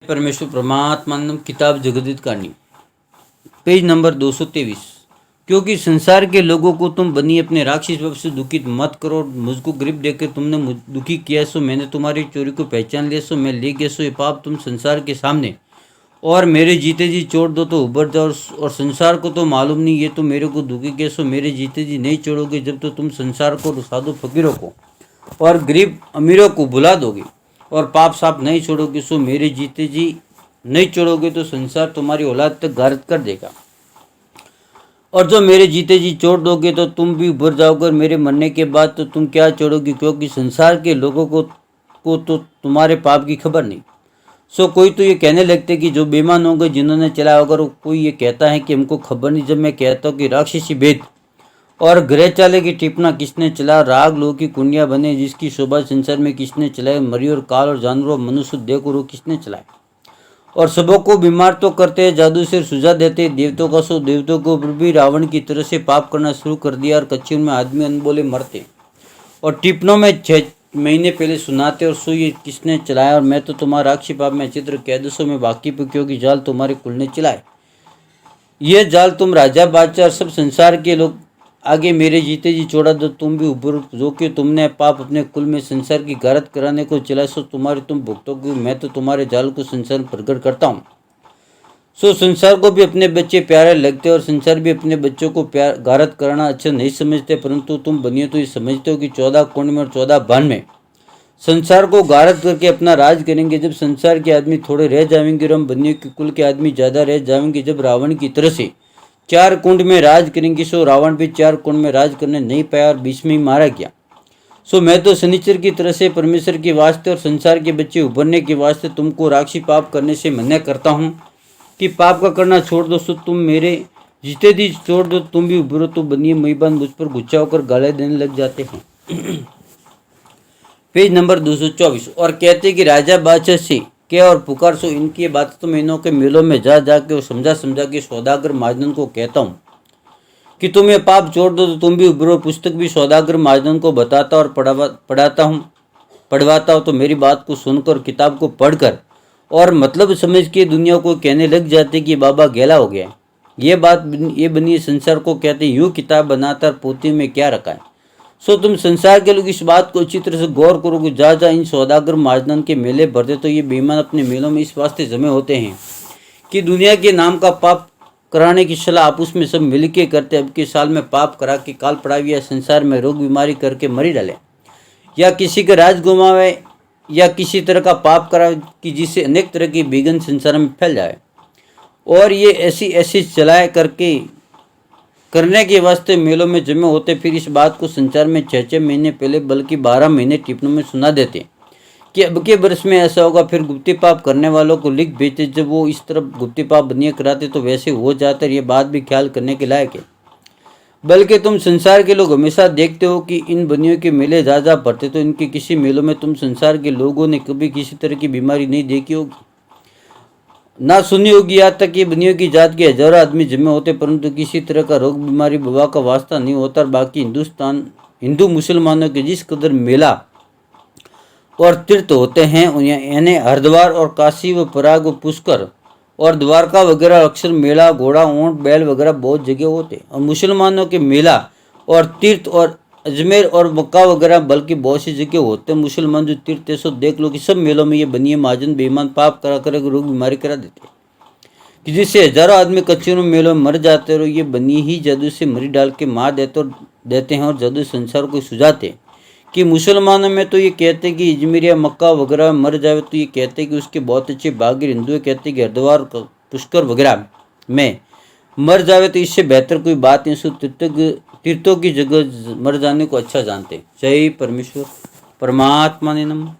परमेश्वर परमात्मा किताब जगदीत कहानी पेज नंबर 223। क्योंकि संसार के लोगों को तुम बनी अपने राक्षस वश से दुखित मत करो। मुझको ग्रिप देकर तुमने दुखी किया, सो मैंने तुम्हारी चोरी को पहचान लिया, सो मैं ले गया, सो ये पाप तुम संसार के सामने और मेरे जीते जी छोड़ दो तो उबर जाओ। और संसार को तो मालूम नहीं, ये तो मेरे को दुखी किया, सो मेरे जीते जी नहीं छोड़ोगे जब तो तुम संसार को, साधु फकीरों को और गरीब अमीरों को भुला दोगे और पाप साप नहीं छोड़ोगे, सो मेरे जीते जी नहीं छोड़ोगे तो संसार तुम्हारी औलाद तक गारत कर देगा। और जो मेरे जीते जी छोड़ दोगे तो तुम भी उभर जाओगे, और मेरे मरने के बाद तो तुम क्या छोड़ोगे, क्योंकि संसार के लोगों को तो तुम्हारे पाप की खबर नहीं। सो कोई तो ये कहने लगते कि जो बेईमान होंगे जिन्होंने चलाया, अगर कोई ये कहता है कि हमको खबर नहीं, जब मैं कहता हूँ कि राक्षसी भेद और ग्रह चाले की टिपना किसने चला, राग लोग की कुंडिया बने जिसकी शोभा संसार में किसने चलाए, मरी और काल और जानवरों मनुष्य देखो रो किसने चलाए, और सबों को बीमार तो करते हैं, जादू से सुझा देते देवतों का, सो देवतों को भी रावण की तरह से पाप करना शुरू कर दिया, और कच्चे में आदमी अनबोले मरते और टिपनों में 6 महीने पहले सुनाते, और सो ये किसने चलाया, और मैं तो तुम्हारा राक्षी पाप में चित्र कैदसों में बाकी पे, क्योंकि जाल तुम्हारे कुल ने चलाए। ये जाल तुम राजा बादशाह सब संसार के लोग आगे मेरे जीते जी छोड़ा दो, तुम भी उभर जो कि तुमने पाप अपने कुल में संसार की गारत कराने को चला, सो तुम्हारे तुम भुगतोगे। मैं तो तुम्हारे जाल को संसार में प्रकट करता हूँ। सो संसार को भी अपने बच्चे प्यारे लगते और संसार भी अपने बच्चों को प्यार गारत करना अच्छा नहीं समझते, परंतु तुम बनिए तो ये समझते हो कि 14 कुंड में और 14 बाण में संसार को गारत करके अपना राज करेंगे। जब संसार के आदमी थोड़े रह जाएंगे और हम बनियों के कुल के आदमी ज़्यादा रह जाएंगे, जब रावण की तरह से 4 कुंड में राज करेंगे, सो रावण भी 4 कुंड में राज करने नहीं पाया और बीच में ही मारा गया। सो मैं तो शनिचर की तरह से परमेश्वर के वास्ते और संसार के बच्चे उभरने के वास्ते तुमको राक्षी पाप करने से मना करता हूँ कि पाप का करना छोड़ दो, सो तुम मेरे जीते जी छोड़ दो, तुम भी उभरो तो बनिए महिबान मुझ पर गुस्सा होकर गाले देने लग जाते हैं। Page number 224। और कहते कि राजा बादशाह से क्या और पुकार, सो इनकी बात तो मैं इनों के मेलों में जा के और समझा के सौदागर महाजन को कहता हूँ कि तुम ये पाप छोड़ दो तो तुम भी उभरो। पुस्तक भी सौदागर महाजन को बताता और पढ़वाता हूँ तो मेरी बात को सुनकर, किताब को पढ़कर और मतलब समझ के दुनिया को कहने लग जाते कि बाबा गैला हो गया। ये बनी संसार को कहते यूँ किताब बनाता पोती में क्या रखा है। सो तुम संसार के लोग इस बात को अच्छी तरह से गौर करोगे। जा इन सौदागर महाजन के मेले भरते तो ये बेईमान अपने मेलों में इस वास्ते जमे होते हैं कि दुनिया के नाम का पाप कराने की सलाह आपस में सब मिल के करते। अब के साल में पाप करा के काल पड़ावी या संसार में रोग बीमारी करके मरी डाले, या किसी का राज गुमावे, या किसी तरह का पाप करा कि जिससे अनेक तरह की विघ्न संसार में फैल जाए। और ये ऐसी चलाए करने के वास्ते मेलों में जमे होते। फिर इस बात को संसार में 6 महीने पहले बल्कि 12 महीने टिप्पणों में सुना देते कि अब के वर्ष में ऐसा होगा। फिर गुप्ती पाप करने वालों को लिख भेजते, जब वो इस तरफ गुप्ती पाप बनिए कराते तो वैसे हो जाते। ये बात भी ख्याल करने के लायक है। बल्कि तुम संसार के लोग हमेशा देखते हो कि इन बनियों के मेले जा भरते, तो इनके किसी मेलों में तुम संसार के लोगों ने कभी किसी तरह की बीमारी नहीं देखी होगी, ना सुनी होगी। यहाँ तक कि बनियों की जात के हजारों आदमी जमे होते, परंतु किसी तरह का रोग बीमारी वबा का वास्ता नहीं होता। बाकी हिंदू मुसलमानों के जिस कदर मेला और तीर्थ होते हैं, यानी हरिद्वार और काशी व प्रयाग व पुष्कर और द्वारका वगैरह अक्सर मेला घोड़ा ऊंट बैल वगैरह बहुत जगह होते। और मुसलमानों के मेला और तीर्थ और अजमेर और मक्का वगैरह बल्कि बहुत सी जगह होते हैं। मुसलमान जो तीर्थ है, सो देख लो कि सब मेलों में ये बनिए महाजन बेईमान पाप करा कर रोग बीमारी करा देते कि जिससे हजारों आदमी कच्चे मेलों में मर जाते। और ये बनी ही जादू से मरी डाल के मार देते हैं और जादू संसार को सुझाते कि मुसलमानों में तो ये कहते हैं कि अजमेर या मक्का वगैरह में मर जाए तो ये कहते हैं कि उसके बहुत अच्छे भाग्य। हिंदू कहते हैं कि हरिद्वार पुष्कर वगैरह में मर जावे तो इससे बेहतर कोई बात नहीं। सो तीर्थों की जगह मर जाने को अच्छा जानते। जय परमेश्वर परमात्मा ने नमः।